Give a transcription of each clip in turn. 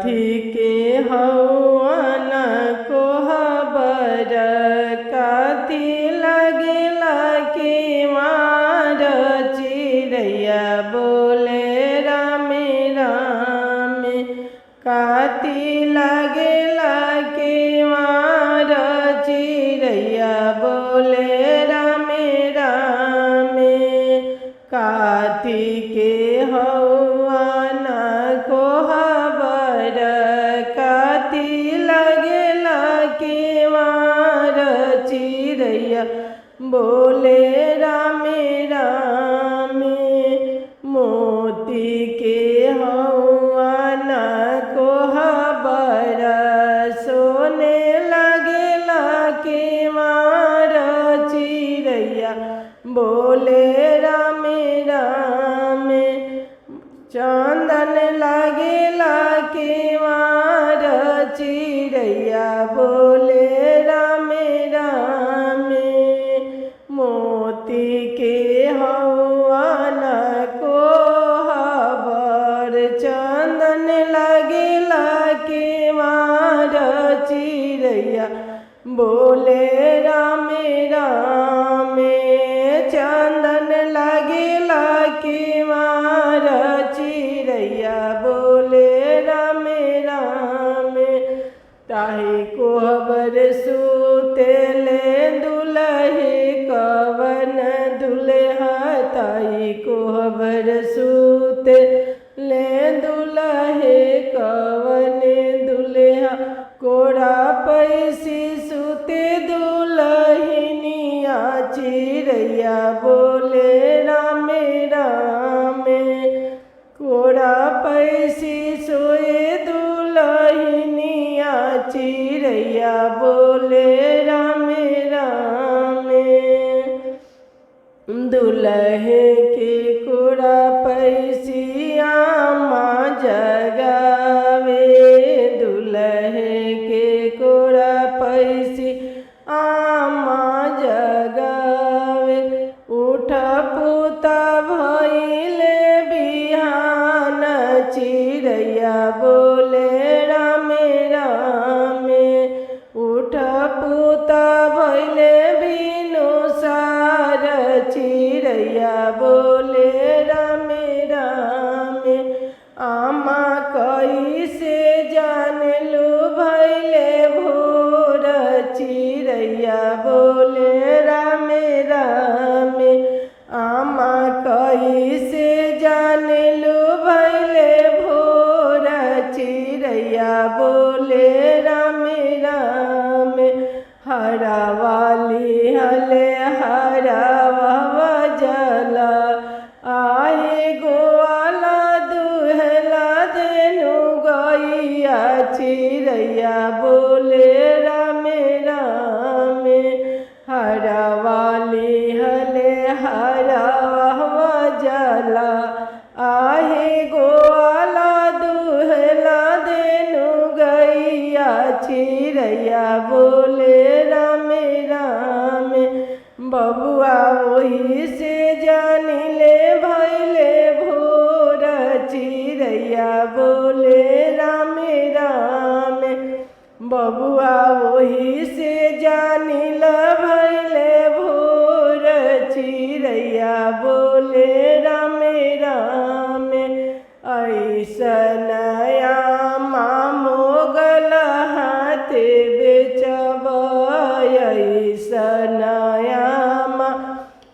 काथी के हवन कोहबर काथी लगेला के मार चिड़ैया बोले राम राम। काथी लगेला के मार चिड़ैया बोले राम राम। काथी के हवन कोहबर काथी लगेला के मार चिड़ैया बोले राम राम। मोती के हवन कोहबर सोने लगेला के मार चिड़ैया बोले राम राम। चंदन लगेला के मार चिड़ैया बोले राम राम। मोती के हवन कोहबर चंदन लगेला के मार चिड़ैया बोले राम राम। चंदन लगेला के मार चिड़ैया बोले राम राम। ताही कोहबर सुतेले दुलहे कवन दुल्हा ताही कोहबर सुतेले दुलहे कवन दुल्हा। कोड़ा पैसी सुते दुलहिनिया चिड़ैया बोले राम राम। कोड़ा पैसी सोए दुलहिनिया चिड़ैया बोले राम राम। दुल्हे के कोड़ा पैसी आमा जगावे दुल्हे के कोड़ा पैसी आमा जगावे। उठ पुता भइले बिहान चिड़ैया बोले राम राम। उठ पुता भइले बिनु सार चिड़ैया बोले राम राम। आमा कैसे जानलू भइले भोर चिड़ैया बोले राम राम। आमा कैसे जानलू भइले भोर चिड़ैया बोले राम राम। हरा वाली हले हरावा जला आए गोवाला दुहला देनु गैया चिड़ैया बोले राम राम। हरा वाली हले हरावा जला आहे गोवाला दुहला देनु गैया चिड़ैया बोले राम राम। बबुआ वही से जानिले भइले भोर चिड़ैया बोले राम राम। बबुआ वही से जानिल भइले भोर चिड़ैया बोले राम राम। ऐसन आमा मोगल हाथे बेचब ऐसन आमा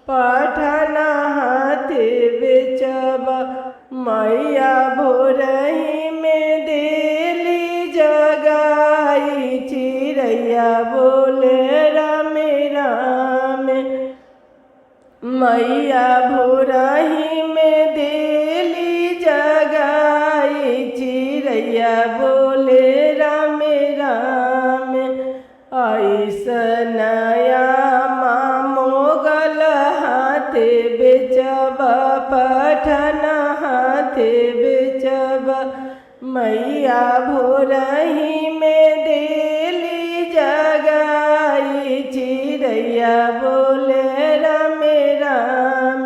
पठान हाथे बेचब। मैया भोरही में देली जगाई चिड़ैया बोले राम राम। मैया भोरही में देली जगाई चिड़ैया बोले राम राम। ऐसन आमा मोगल हाथे बेचब पठान हाथे बेचब। मैया भोरही में देली जगाई चिड़ैया बोले राम राम।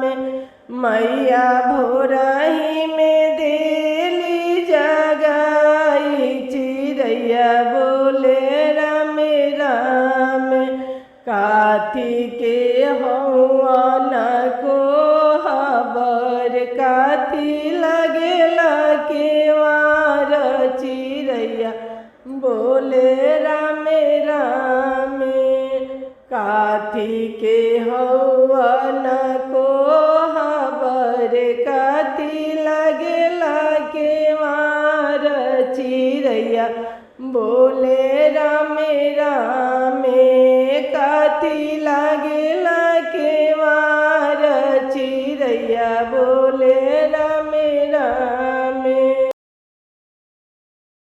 मैया भोरही में देली जगाई काती लगेला केवार चिड़ैया बोले रामे रामे काथी के हवन को हबर काती लगेला केवार चिड़ैया बोले रामे रामे काती लगेला के